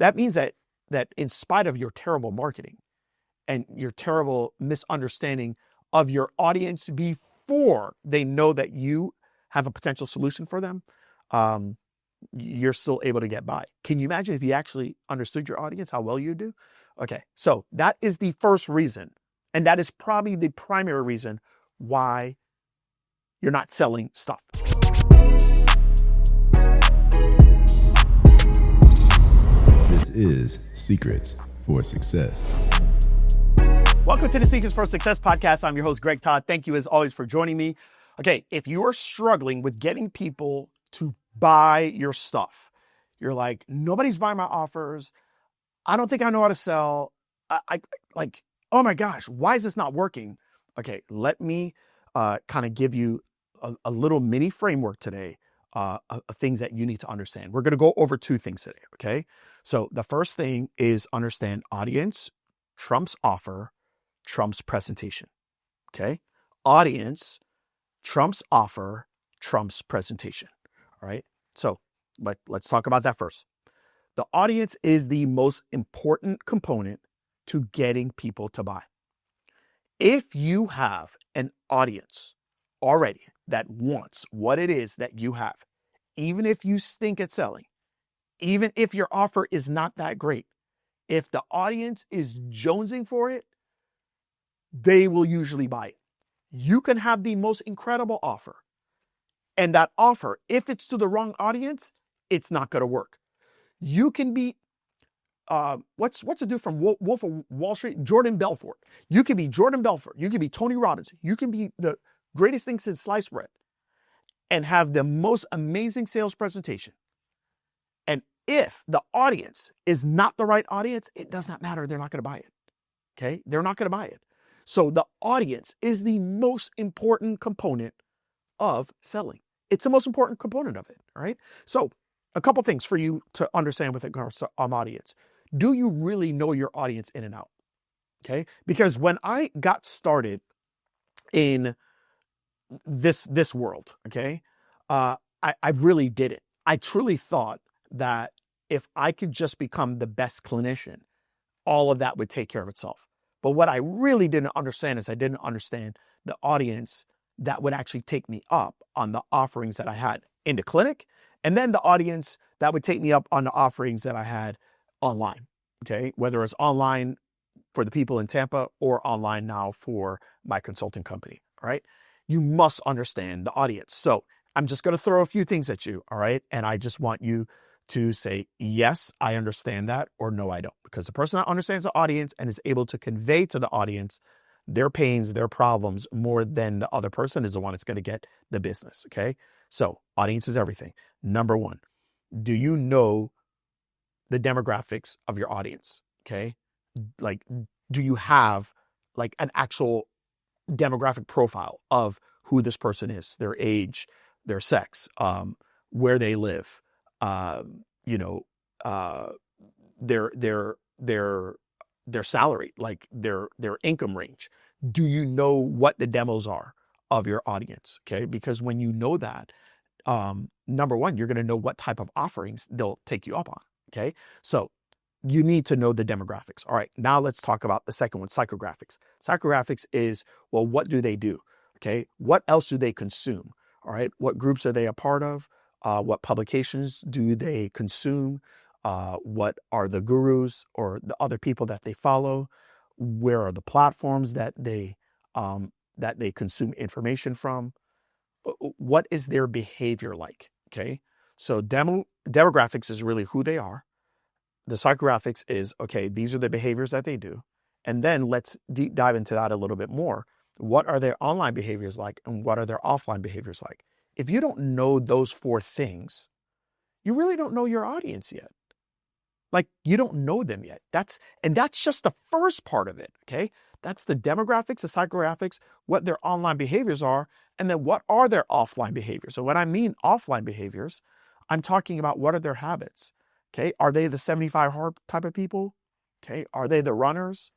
that means that in spite of your terrible marketing and your terrible misunderstanding of your audience before they know that you have a potential solution for them, you're still able to get by. Can you imagine if you actually understood your audience, how well you do? Okay, so that is the first reason. And that is probably the primary reason why you're not selling stuff. This is Secrets for Success. Welcome to the Secrets for Success podcast. I'm your host, Greg Todd. Thank you as always for joining me. Okay, if you are struggling with getting people to buy your stuff, you're like, nobody's buying my offers. I don't think I know how to sell. I like, oh my gosh, why is this not working? Okay, let me kind of give you a little mini framework today of things that you need to understand. We're going to go over two things today, okay? So the first thing is understand audience trumps offer trumps presentation, okay? Audience trumps offer trumps presentation, all right? So let's talk about that first. The audience is the most important component to getting people to buy. If you have an audience already that wants what it is that you have, even if you stink at selling, even if your offer is not that great, if the audience is jonesing for it, they will usually buy it. You can have the most incredible offer, and that offer, if it's to the wrong audience, it's not going to work. You can be, what's the dude from Wolf of Wall Street? Jordan Belfort. You can be Jordan Belfort. You can be Tony Robbins. You can be the greatest thing since sliced bread and have the most amazing sales presentation. And if the audience is not the right audience, it does not matter. They're not going to buy it. Okay? They're not going to buy it. So the audience is the most important component of selling. It's the most important component of it. All right? So a couple things for you to understand with regards to audience. Do you really know your audience in and out? Okay? Because when I got started in this world, okay, I really did it. I truly thought that if I could just become the best clinician, all of that would take care of itself. But what I really didn't understand is I didn't understand the audience that would actually take me up on the offerings that I had in the clinic, and then the audience that would take me up on the offerings that I had online, okay? Whether it's online for the people in Tampa or online now for my consulting company, all right? You must understand the audience. So I'm just going to throw a few things at you, all right? And I just want you to say, yes, I understand that, or no, I don't. Because the person that understands the audience and is able to convey to the audience their pains, their problems more than the other person is the one that's going to get the business, okay? So audience is everything. Number one, do you know the demographics of your audience, okay? Like, do you have like an actual demographic profile of who this person is, their age, their sex, where they live, their salary, like their income range. Do you know what the demos are of your audience? Okay, because when you know that, number one, you're going to know what type of offerings they'll take you up on. Okay, so you need to know the demographics. All right, now let's talk about the second one, psychographics. Psychographics is, well, what do they do? Okay, what else do they consume? All right, what groups are they a part of? What publications do they consume? What are the gurus or the other people that they follow? Where are the platforms that they consume information from? What is their behavior like? Okay, so demographics is really who they are. The psychographics is, okay, these are the behaviors that they do. And then let's deep dive into that a little bit more. What are their online behaviors like and what are their offline behaviors like? If you don't know those four things, you really don't know your audience yet. Like, you don't know them yet. That's just the first part of it, okay? That's the demographics, the psychographics, what their online behaviors are, and then what are their offline behaviors. So when I mean offline behaviors, I'm talking about what are their habits, okay? Are they the 75 hard type of people? Okay, are they the runners?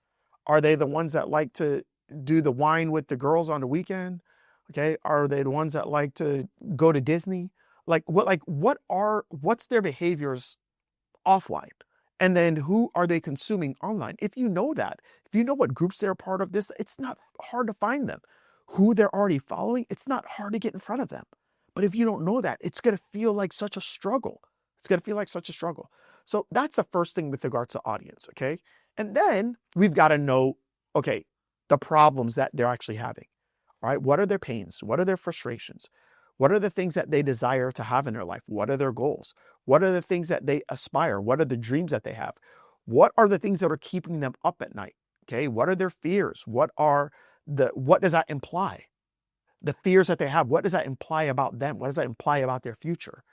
Are they the ones that like to do the wine with the girls on the weekend? Okay, are they the ones that like to go to Disney? What's their behaviors offline? And then who are they consuming online? If you know that, if you know what groups they're a part of, it's not hard to find them. Who they're already following, it's not hard to get in front of them. But if you don't know that, it's going to feel like such a struggle. It's going to feel like such a struggle. So that's the first thing with regards to audience, okay? And then we've got to know, okay, the problems that they're actually having, all right? What are their pains? What are their frustrations? What are the things that they desire to have in their life? What are their goals? What are the things that they aspire? What are the dreams that they have? What are the things that are keeping them up at night? Okay, what are their fears? What does that imply? The fears that they have, what does that imply about them? What does that imply about their future?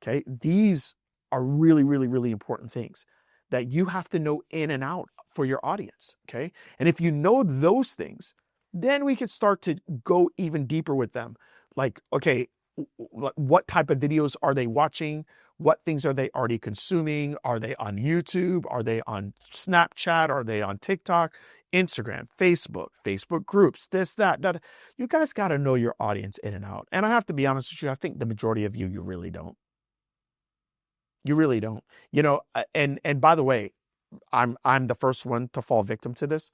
Okay, these are really, really, really important things that you have to know in and out for your audience. Okay, and if you know those things, then we can start to go even deeper with them. Like, okay, what type of videos are they watching? What things are they already consuming? Are they on YouTube? Are they on Snapchat? Are they on TikTok, Instagram, Facebook groups, this, that. You guys got to know your audience in and out. And I have to be honest with you, I think the majority of you really don't. You really don't. You know, and by the way, I'm the first one to fall victim to this.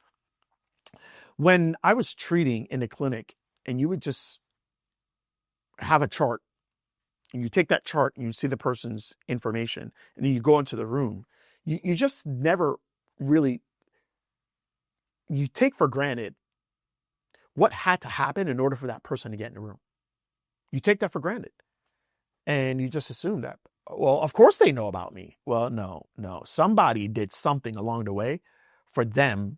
When I was treating in the clinic, and you would just have a chart, and you take that chart and you see the person's information, and then you go into the room, you just never really, you take for granted what had to happen in order for that person to get in the room. You take that for granted. And you just assume that, well, of course they know about me. Well, no. Somebody did something along the way for them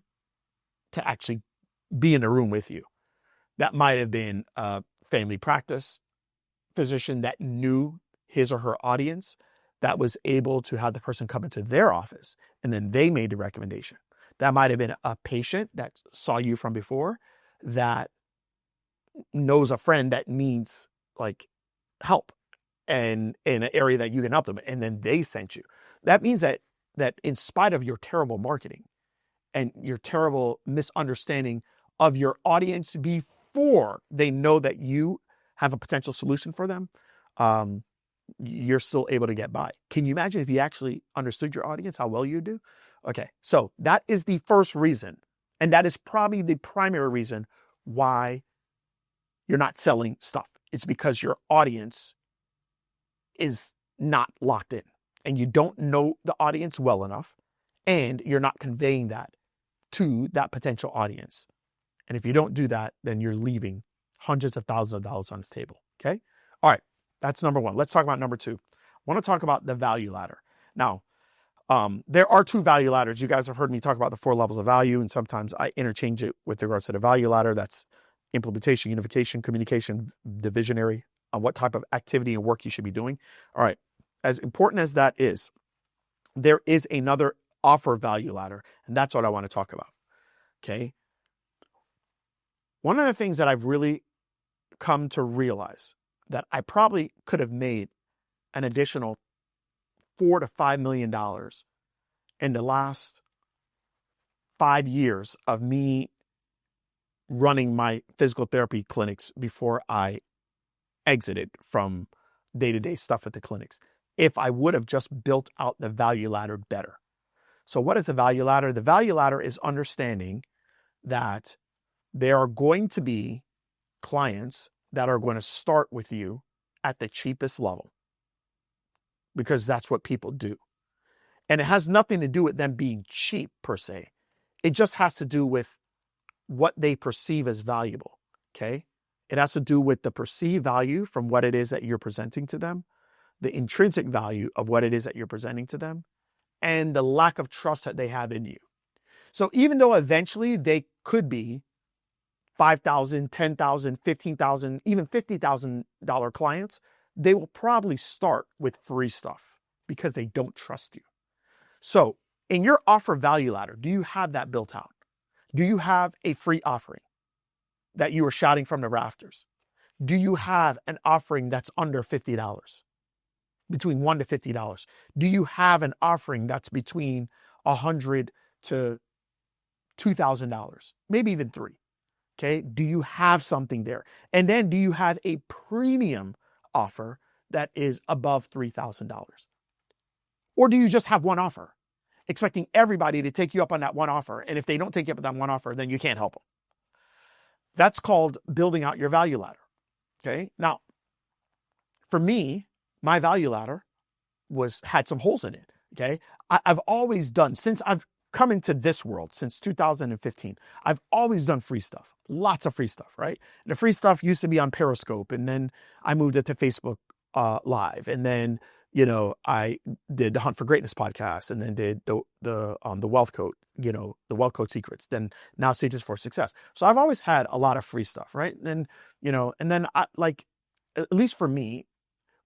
to actually be in the room with you. That might have been a family practice physician that knew his or her audience, that was able to have the person come into their office, and then they made the recommendation. That might have been a patient that saw you from before, that knows a friend that needs like help and in an area that you can help them, and then they sent you. That means that in spite of your terrible marketing and your terrible misunderstanding of your audience before they know that you have a potential solution for them, you're still able to get by. Can you imagine if you actually understood your audience, how well you do? Okay, so that is the first reason, and that is probably the primary reason why you're not selling stuff. It's because your audience is not locked in, and you don't know the audience well enough, and you're not conveying that to that potential audience. And if you don't do that, then you're leaving hundreds of thousands of dollars on the table. Okay. All right. That's number one. Let's talk about number two. I want to talk about the value ladder. Now, there are two value ladders. You guys have heard me talk about the 4 levels of value, and sometimes I interchange it with regards to the value ladder. That's implementation, unification, communication, the visionary, on what type of activity and work you should be doing. All right. As important as that is, there is another offer value ladder, and that's what I want to talk about. Okay. One of the things that I've really come to realize that I probably could have made an additional $4 to $5 million in the last 5 years of me running my physical therapy clinics before I exited from day-to-day stuff at the clinics, if I would have just built out the value ladder better. So what is the value ladder? The value ladder is understanding that there are going to be clients that are going to start with you at the cheapest level, because that's what people do. And it has nothing to do with them being cheap per se. It just has to do with what they perceive as valuable. Okay. It has to do with the perceived value from what it is that you're presenting to them, the intrinsic value of what it is that you're presenting to them, and the lack of trust that they have in you. So even though eventually they could be $5,000, $10,000, $15,000, even $50,000 clients, they will probably start with free stuff because they don't trust you. So in your offer value ladder, do you have that built out? Do you have a free offering that you are shouting from the rafters? Do you have an offering that's under $50, between $1 to $50? Do you have an offering that's between $100 to $2,000, maybe even $3,000? Okay, do you have something there? And then do you have a premium offer that is above $3,000? Or do you just have one offer? expecting everybody to take you up on that one offer. And if they don't take you up on that one offer, then you can't help them. That's called building out your value ladder. Okay. Now, for me, my value ladder had some holes in it. Okay. I've always done, since I've come into this world, since 2015, I've always done free stuff, lots of free stuff, right? And the free stuff used to be on Periscope, and then I moved it to Facebook Live, and then, I did the Hunt for Greatness podcast, and then did the Wealth Code, the Wealth Code Secrets, then now Stages for Success. So I've always had a lot of free stuff, right? And then I, like, at least for me,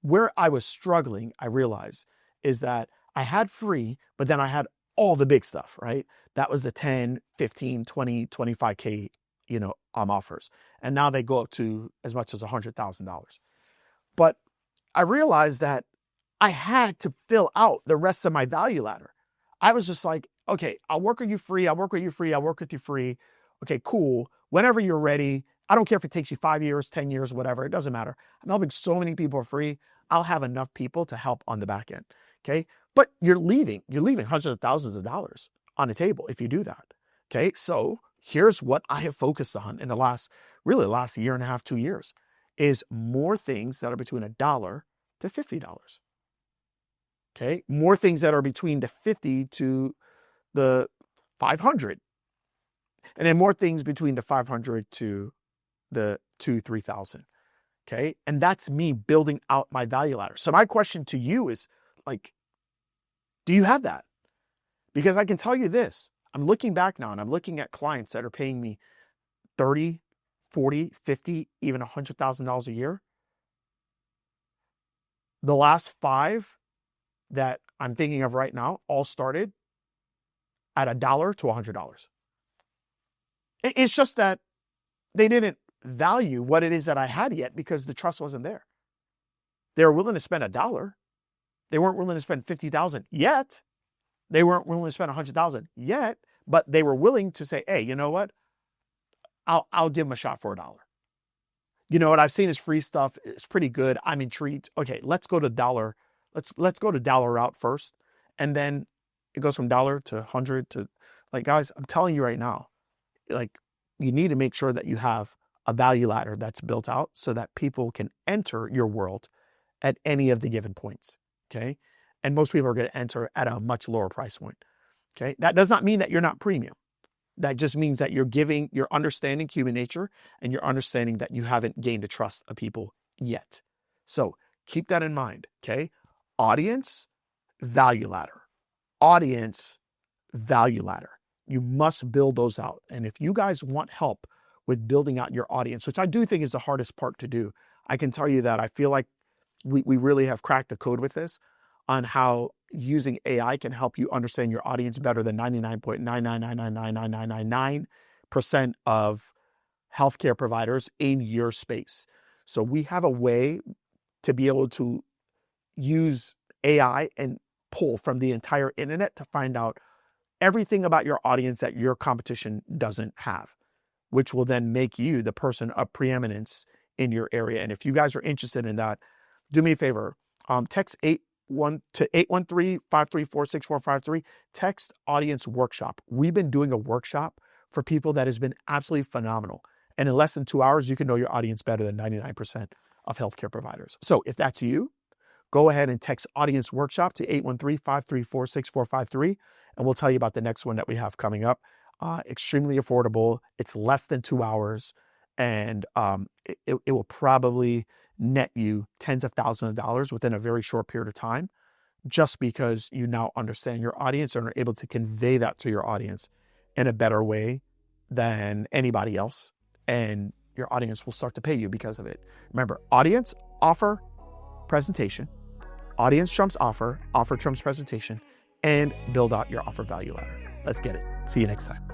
where I was struggling, I realized, is that I had free, but then I had all the big stuff, right? That was the 10, 15, 20, 25K, offers. And now they go up to as much as $100,000. But I realized that I had to fill out the rest of my value ladder. I was just like, okay, I'll work with you free. I'll work with you free. I'll work with you free. Okay, cool. Whenever you're ready, I don't care if it takes you 5 years, 10 years, whatever. It doesn't matter. I'm helping so many people for free. I'll have enough people to help on the back end. Okay. But you're leaving hundreds of thousands of dollars on the table if you do that. Okay. So here's what I have focused on in the last year and a half, 2 years, is more things that are between $1 to $50. Okay. More things that are between the 50 to the 500. And then more things between the 500 to the 3,000. Okay. And that's me building out my value ladder. So my question to you is, like, do you have that? Because I can tell you this, I'm looking back now and I'm looking at clients that are paying me $30, $40, $50, even $100,000 a year. The last 5 that I'm thinking of right now all started at $1 to $100. It's just that they didn't value what it is that I had yet because the trust wasn't there. They were willing to spend $1. They weren't willing to spend $50,000 yet. They weren't willing to spend $100,000 yet, but they were willing to say, hey, you know what? I'll give them a shot for $1. What I've seen is free stuff. It's pretty good. I'm intrigued. Okay, let's go to dollar. Let's go to dollar route first. And then it goes from $1 to 100 to, like, guys, I'm telling you right now, like, you need to make sure that you have a value ladder that's built out so that people can enter your world at any of the given points. Okay. And most people are going to enter at a much lower price point. Okay. That does not mean that you're not premium. That just means that you're understanding human nature, and you're understanding that you haven't gained the trust of people yet. So keep that in mind. Okay. Audience, value ladder. Audience, value ladder. You must build those out. And if you guys want help with building out your audience, which I do think is the hardest part to do, I can tell you that I feel like we really have cracked the code with this on how using AI can help you understand your audience better than 99.9999999% of healthcare providers in your space. So we have a way to be able to use AI and pull from the entire internet to find out everything about your audience that your competition doesn't have, which will then make you the person of preeminence in your area. And if you guys are interested in that, do me a favor, text 813-534-6453, text audience workshop. We've been doing a workshop for people that has been absolutely phenomenal. And in less than 2 hours, you can know your audience better than 99% of healthcare providers. So if that's you, go ahead and text audience workshop to 813-534-6453, and we'll tell you about the next one that we have coming up. Extremely affordable. It's less than 2 hours, and it will probably net you tens of thousands of dollars within a very short period of time, just because you now understand your audience and are able to convey that to your audience in a better way than anybody else. And your audience will start to pay you because of it. Remember, audience, offer, presentation. Audience trumps offer, offer trumps presentation, and build out your offer value ladder. Let's get it. See you next time.